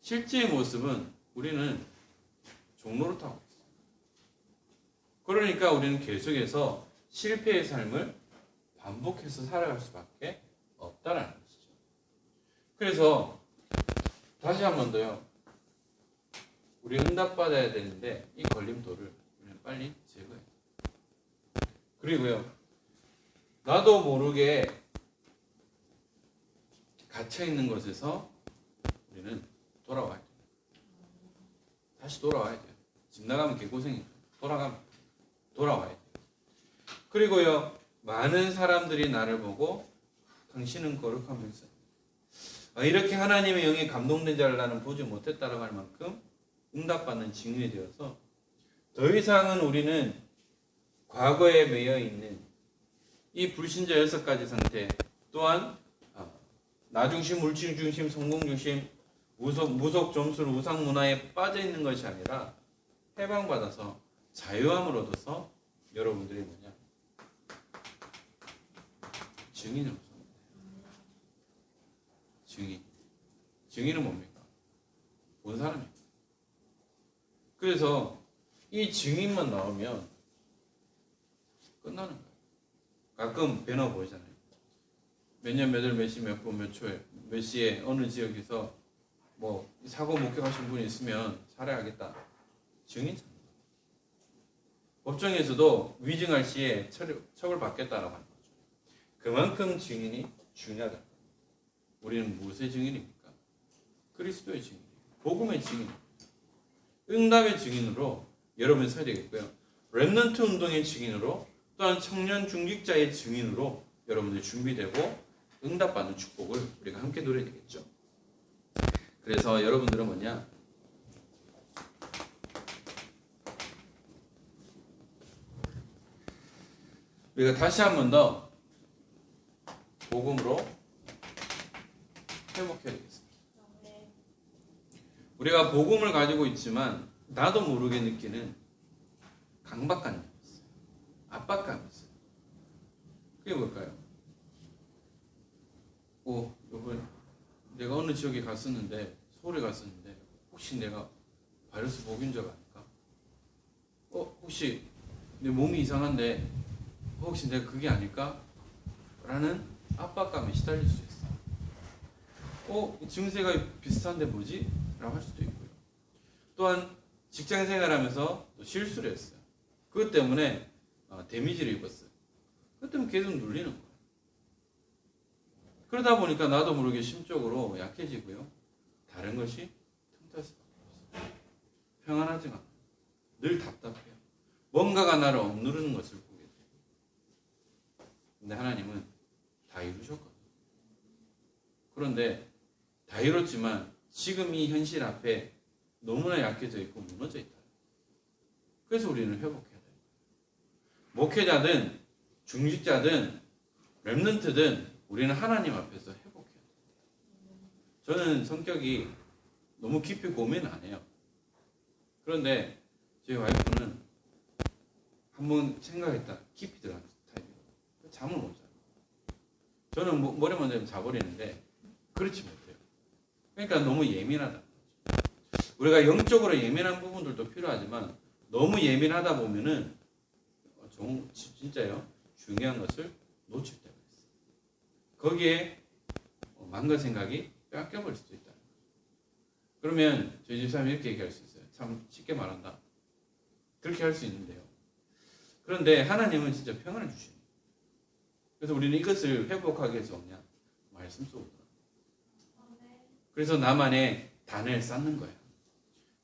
실제의 모습은 우리는 종로를 타고 있어요. 그러니까 우리는 계속해서 실패의 삶을 반복해서 살아갈 수밖에 없다라는 것이죠. 그래서 다시 한 번 더요. 우리 응답받아야 되는데 이 걸림돌을 우리는 빨리 제거해야 돼요. 그리고요. 나도 모르게 갇혀있는 곳에서 우리는 돌아와야 돼요. 다시 돌아와야 돼요. 집 나가면 개고생이에요. 돌아와야 돼요. 그리고요. 많은 사람들이 나를 보고 당신은 거룩한 백성. 이렇게 하나님의 영에 감동된 자를 나는 보지 못했다라고 할 만큼 응답받는 증인이 되어서 더 이상은 우리는 과거에 매여 있는 이 불신자 6가지 상태 또한 나중심, 물질중심, 성공중심, 무속 점술, 우상 문화에 빠져 있는 것이 아니라 해방받아서 자유함을 얻어서 여러분들이 뭐냐? 증인을 얻습니다. 증인은 뭡니까? 본 사람입니다. 그래서 이 증인만 나오면 끝나는 거예요. 가끔 배너 보이잖아요. 몇 년, 몇 월, 몇 시, 몇 분, 몇 초에, 몇 시에 어느 지역에서 뭐 사고 목격하신 분이 있으면 살해하겠다. 증인입니다. 법정에서도 위증할 시에 처벌받겠다라고 하는 거죠. 그만큼 증인이 중요하다. 우리는 무엇의 증인입니까? 그리스도의 증인, 복음의 증인, 응답의 증인으로 여러분이 서야 되겠고요. 렘넌트 운동의 증인으로 또한 청년 중직자의 증인으로 여러분들이 준비되고 응답받는 축복을 우리가 함께 누려야 되겠죠. 그래서 여러분들은 뭐냐? 우리가 다시 한 번 더 복음으로 회복해야 되겠습니다. 우리가 복음을 가지고 있지만 나도 모르게 느끼는 강박감이 있어요. 압박감이 있어요. 그게 뭘까요? 이번 내가 어느 지역에 갔었는데 서울에 갔었는데 혹시 내가 바이러스 보균자 아닐까? 혹시 내 몸이 이상한데 혹시 내가 그게 아닐까? 라는 압박감에 시달릴 수 있어. 증세가 비슷한데 뭐지? 라고 할 수도 있고요. 또한 직장 생활하면서 또 실수를 했어요. 그것 때문에 데미지를 입었어요. 그것 때문에 계속 눌리는 거예요. 그러다 보니까 나도 모르게 심적으로 약해지고요. 다른 것이 틈탈 수밖에 없어요. 평안하지가 않아요. 늘 답답해요. 뭔가가 나를 억누르는 것을 보게 돼요. 근데 하나님은 다 이루셨거든요. 그런데 다 이뤘지만 지금 이 현실 앞에 너무나 약해져 있고 무너져 있다. 그래서 우리는 회복해야 돼요. 목회자든 중직자든 렘넌트든 우리는 하나님 앞에서 회복해야 돼요. 저는 성격이 너무 깊이 고민 안 해요. 그런데 저희 와이프는 한번 생각했다 깊이 들어가는 타입이에요. 잠을 못 자요. 저는 머리만 되면 자버리는데 그렇지 못해요. 그러니까 너무 예민하다. 우리가 영적으로 예민한 부분들도 필요하지만 너무 예민하다 보면은 진짜요 중요한 것을 놓칠 때가 있어요. 거기에 망가 생각이 뺏겨버릴 수도 있다. 그러면 저희 집사람이 이렇게 얘기할 수 있어요. 참 쉽게 말한다. 그렇게 할 수 있는데요. 그런데 하나님은 진짜 평안을 주십니다. 그래서 우리는 이것을 회복하기 위해서 뭐냐? 말씀 속으로. 그래서 나만의 단을 쌓는 거예요.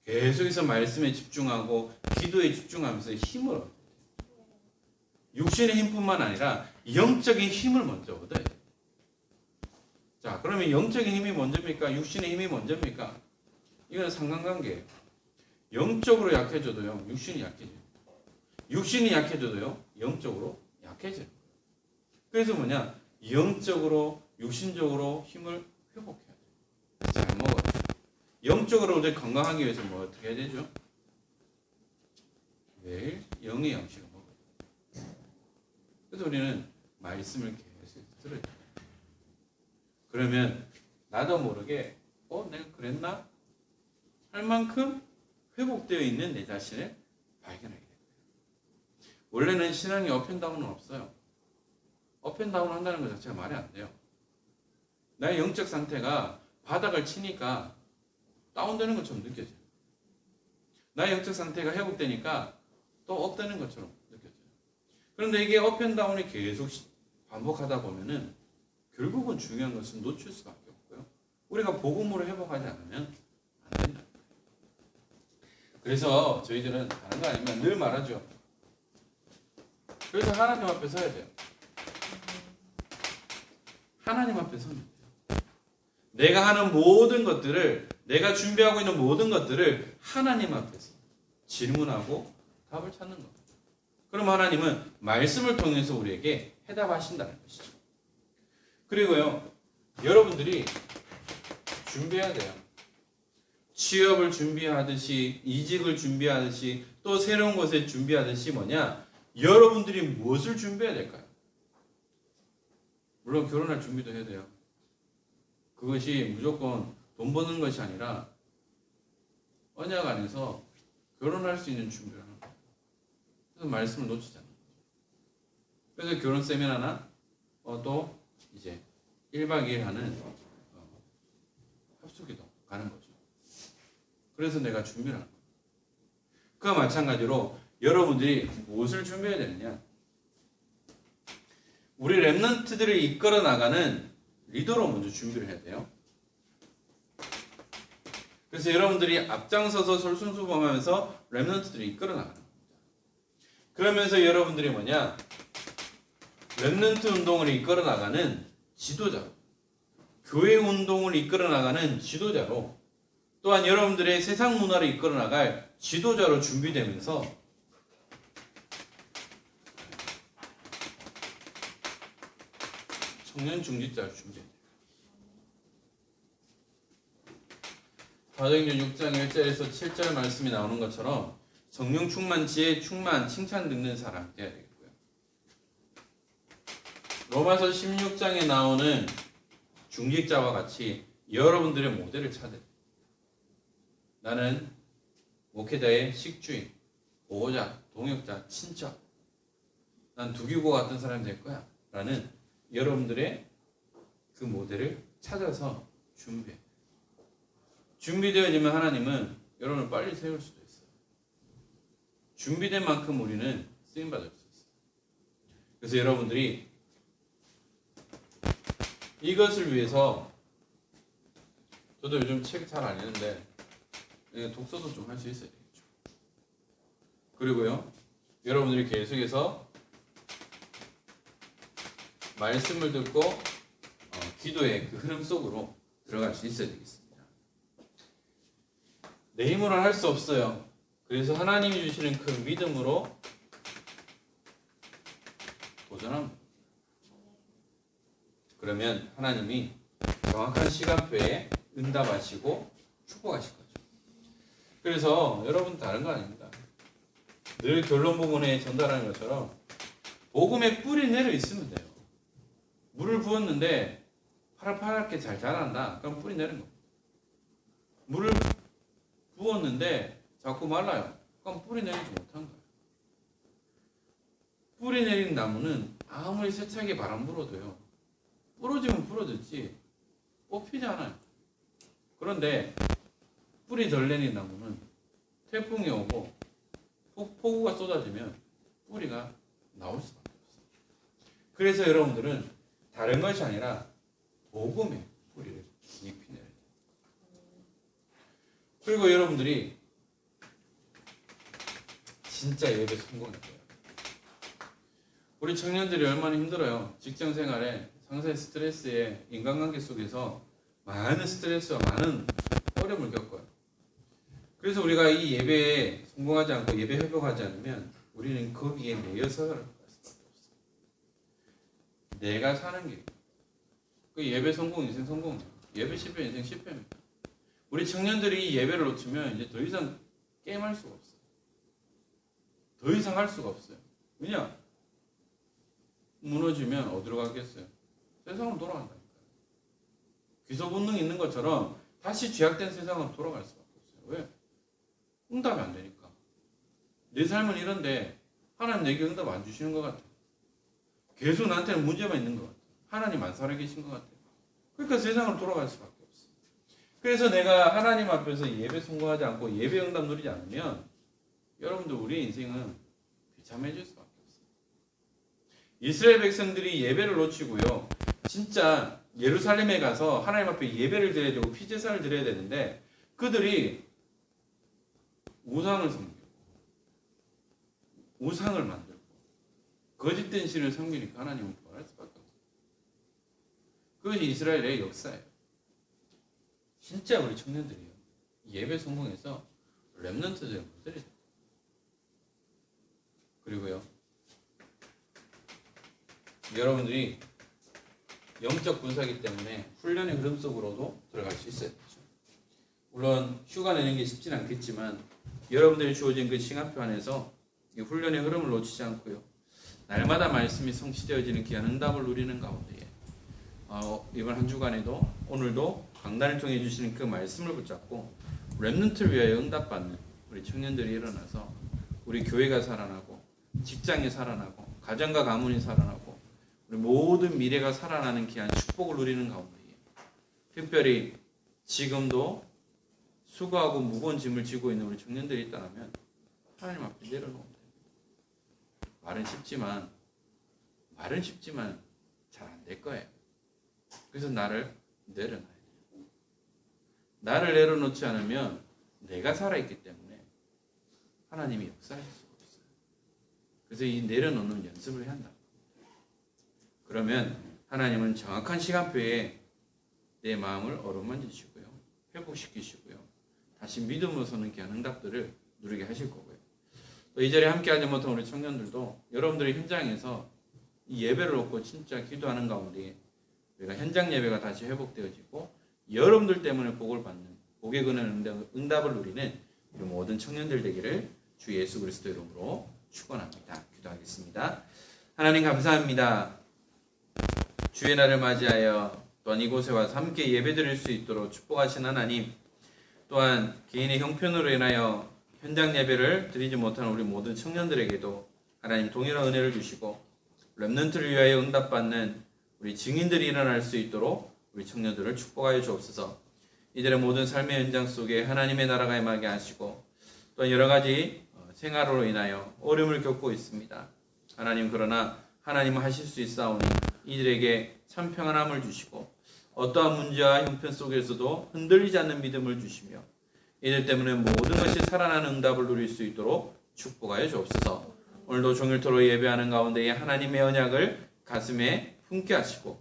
계속해서 말씀에 집중하고 기도에 집중하면서 힘을 얻어요. 육신의 힘뿐만 아니라 영적인 힘을 먼저 얻어요. 자, 그러면 영적인 힘이 먼저입니까? 육신의 힘이 먼저입니까? 이건 상관관계예요. 영적으로 약해져도요, 육신이 약해져요. 육신이 약해져도요, 영적으로 약해져요. 그래서 뭐냐? 영적으로, 육신적으로 힘을 회복해야 돼요. 잘 먹어요. 영적으로 우리 건강하기 위해서 뭐 어떻게 해야 되죠? 매일 영의 양식을 먹어요. 그래서 우리는 말씀을 계속 들어야 돼요. 그러면 나도 모르게 내가 그랬나? 할 만큼 회복되어 있는 내 자신을 발견하게 돼요. 원래는 신앙이 업앤다운은 없어요. 업앤다운 한다는 것 자체가 말이 안 돼요. 나의 영적 상태가 바닥을 치니까 다운되는 것처럼 느껴져요. 나의 영적 상태가 회복되니까 또 업되는 것처럼 느껴져요. 그런데 이게 업앤다운이 계속 반복하다 보면은 결국은 중요한 것은 놓칠 수밖에 없고요. 우리가 복음으로 회복하지 않으면 안 된다. 그래서 저희들은 다른 거 아니면 늘 말하죠. 그래서 하나님 앞에 서야 돼요. 하나님 앞에 서면 돼요. 내가 하는 모든 것들을, 내가 준비하고 있는 모든 것들을 하나님 앞에서 질문하고 답을 찾는 겁니다. 그럼 하나님은 말씀을 통해서 우리에게 해답하신다는 것이죠. 그리고요, 여러분들이 준비해야 돼요. 취업을 준비하듯이, 이직을 준비하듯이, 또 새로운 것에 준비하듯이 뭐냐? 여러분들이 무엇을 준비해야 될까요? 물론 결혼할 준비도 해야 돼요. 그것이 무조건 돈 버는 것이 아니라 언약 안에서 결혼할 수 있는 준비를 하는 거예요. 그래서 말씀을 놓치지 않는 거죠. 그래서 결혼 세미나나 또 이제 1박 2일 하는 합숙기도 가는 거죠. 그래서 내가 준비를 하는 거예요. 그와 마찬가지로 여러분들이 무엇을 준비해야 되느냐? 우리 렘넌트들을 이끌어 나가는 리더로 먼저 준비를 해야 돼요. 그래서 여러분들이 앞장서서 솔선수범하면서 렘넌트들을 이끌어 나가는 겁니다. 그러면서 여러분들이 뭐냐? 렘넌트 운동을 이끌어 나가는 지도자, 교회 운동을 이끌어 나가는 지도자로, 또한 여러분들의 세상 문화를 이끌어 나갈 지도자로 준비되면서 청년 중직자를 준비해야 돼요. 사도행전 6장 1절에서 7절 말씀이 나오는 것처럼 성령 충만, 지혜 충만, 칭찬 듣는 사람 되어야 되겠고요. 로마서 16장에 나오는 중직자와 같이 여러분들의 모델을 찾으세요. 나는 목회자의 식주인, 보호자, 동역자, 친척. 난 두기고 같은 사람이 될 거야. 라는 여러분들의 그 모델을 찾아서 준비해. 준비되어지면 하나님은 여러분을 빨리 세울 수도 있어요. 준비된 만큼 우리는 쓰임받을 수 있어요. 그래서 여러분들이 이것을 위해서 저도 요즘 책 잘 안 읽는데 독서도 좀 할 수 있어야 되겠죠. 그리고요, 여러분들이 계속해서 말씀을 듣고 기도의 그 흐름 속으로 들어갈 수 있어야 되겠습니다. 내 힘으로는 할 수 없어요. 그래서 하나님이 주시는 그 믿음으로 도전합니다. 그러면 하나님이 정확한 시간표에 응답하시고 축복하실 거죠. 그래서 여러분 다른 거 아닙니다. 늘 결론 부분에 전달하는 것처럼 복음의 뿌리 내려 있으면 돼요. 물을 부었는데 파랗게 잘 자란다. 그럼 뿌리 내린 겁니다. 물을 부었는데 자꾸 말라요. 그럼 뿌리 내리지 못한 거예요. 뿌리 내린 나무는 아무리 세차게 바람 불어도요, 부러지면 부러졌지 뽑히지 않아요. 그런데 뿌리 덜 내린 나무는 태풍이 오고 폭우가 쏟아지면 뿌리가 나올 수밖에 없어요. 그래서 여러분들은 다른 것이 아니라 복음의 뿌리를 깊이 내야 돼요. 그리고 여러분들이 진짜 예배 성공할 거예요. 우리 청년들이 얼마나 힘들어요. 직장 생활에 상사의 스트레스에 인간관계 속에서 많은 스트레스와 많은 어려움을 겪어요. 그래서 우리가 이 예배에 성공하지 않고 예배 회복하지 않으면 우리는 거기에 매여서 갈 수밖에 없어요. 내가 사는 게 그 예배 성공, 인생 성공이에요. 예배 실패, 인생 실패입니다. 우리 청년들이 이 예배를 놓치면 이제 더 이상 게임할 수가 없어요. 더 이상 할 수가 없어요. 왜냐? 무너지면 어디로 가겠어요? 세상으로 돌아간다니까요. 귀소 본능이 있는 것처럼 다시 죄악된 세상으로 돌아갈 수밖에 없어요. 왜? 응답이 안 되니까. 내 삶은 이런데 하나님 내게 응답 안 주시는 것 같아요. 계속 나한테는 문제만 있는 것 같아요. 하나님 안 살아계신 것 같아요. 그러니까 세상으로 돌아갈 수밖에 없어요. 그래서 내가 하나님 앞에서 예배 성공하지 않고 예배 응답 누리지 않으면 여러분들 우리 인생은 비참해질 수밖에 없어요. 이스라엘 백성들이 예배를 놓치고요, 진짜 예루살렘에 가서 하나님 앞에 예배를 드려야 되고 피제사를 드려야 되는데 그들이 우상을 섬기고 우상을 만들고 거짓된 신을 섬기니까 하나님은 벌할 수밖에 없어요. 그것이 이스라엘의 역사예요. 진짜 우리 청년들이요, 예배 성공해서 렘넌트들을 만들어야 돼요. 그리고요, 여러분들이 영적 군사이기 때문에 훈련의 흐름 속으로도 들어갈 수 있어야 되죠. 물론 휴가 내는 게 쉽지는 않겠지만 여러분들이 주어진 그 시간표 안에서 이 훈련의 흐름을 놓치지 않고요, 날마다 말씀이 성취되어지는 귀한 응답을 누리는 가운데에 이번 한 주간에도 오늘도 강단을 통해 주시는 그 말씀을 붙잡고 렘넌트를 위하여 응답받는 우리 청년들이 일어나서 우리 교회가 살아나고 직장이 살아나고 가정과 가문이 살아나고 우리 모든 미래가 살아나는 귀한 축복을 누리는 가운데에 특별히 지금도 수고하고 무거운 짐을 지고 있는 우리 청년들이 있다면 하나님 앞에 내려놓으면 됩니다. 말은 쉽지만 잘 안 될 거예요. 그래서 나를 내려놔야 돼요. 나를 내려놓지 않으면 내가 살아있기 때문에 하나님이 역사하실 수가 없어요. 그래서 이 내려놓는 연습을 해야 한다. 그러면 하나님은 정확한 시간표에 내 마음을 어루만지시고요, 회복시키시고요, 다시 믿음으로 서는 귀한 응답들을 누리게 하실 거고요. 또 이 자리에 함께하지 못한 우리 청년들도 여러분들의 현장에서 이 예배를 놓고 진짜 기도하는 가운데 우리가 현장 예배가 다시 회복되어지고 여러분들 때문에 복을 받는, 복에 그는 응답을 누리는 우리 모든 청년들 되기를 주 예수 그리스도 이름으로 축원합니다. 기도하겠습니다. 하나님 감사합니다. 주의 날을 맞이하여 또 또한 이곳에 와서 함께 예배드릴 수 있도록 축복하신 하나님, 또한 개인의 형편으로 인하여 현장 예배를 드리지 못하는 우리 모든 청년들에게도 하나님 동일한 은혜를 주시고 렘넌트를 위하여 응답받는 우리 증인들이 일어날 수 있도록 우리 청년들을 축복하여 주옵소서. 이들의 모든 삶의 현장 속에 하나님의 나라가 임하게 하시고 또 여러 가지 생활로 인하여 어려움을 겪고 있습니다. 하나님, 그러나 하나님은 하실 수 있사오니 이들에게 참 평안함을 주시고 어떠한 문제와 형편 속에서도 흔들리지 않는 믿음을 주시며 이들 때문에 모든 것이 살아나는 응답을 누릴 수 있도록 축복하여 주옵소서. 오늘도 종일토록 예배하는 가운데에 하나님의 언약을 가슴에 품게 하시고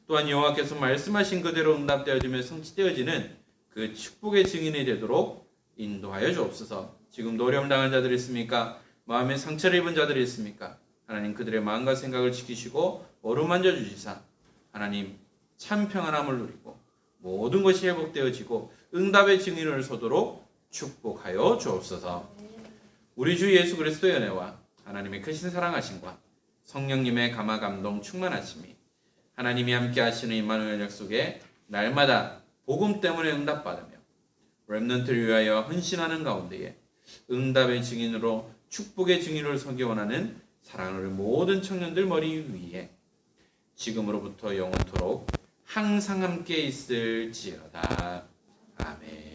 또한 여호와께서 말씀하신 그대로 응답되어지며 성취되어지는 그 축복의 증인이 되도록 인도하여 주옵소서. 지금도 어려움 당한 자들이 있습니까? 마음에 상처를 입은 자들이 있습니까? 하나님, 그들의 마음과 생각을 지키시고 어루만져 주시사 하나님 참 평안함을 누리고 모든 것이 회복되어지고 응답의 증인을 서도록 축복하여 주옵소서. 우리 주 예수 그리스도의 은혜와 하나님의 크신 사랑하심과 성령님의 감화 감동 충만하심이 하나님이 함께 하시는 임마누엘 약속에 날마다 복음 때문에 응답받으며 렘넌트를 위하여 헌신하는 가운데에 응답의 증인으로 축복의 증인으로 서기 원하는 사랑하는 모든 청년들 머리 위에 지금으로부터 영원토록 항상 함께 있을지어다. 아멘.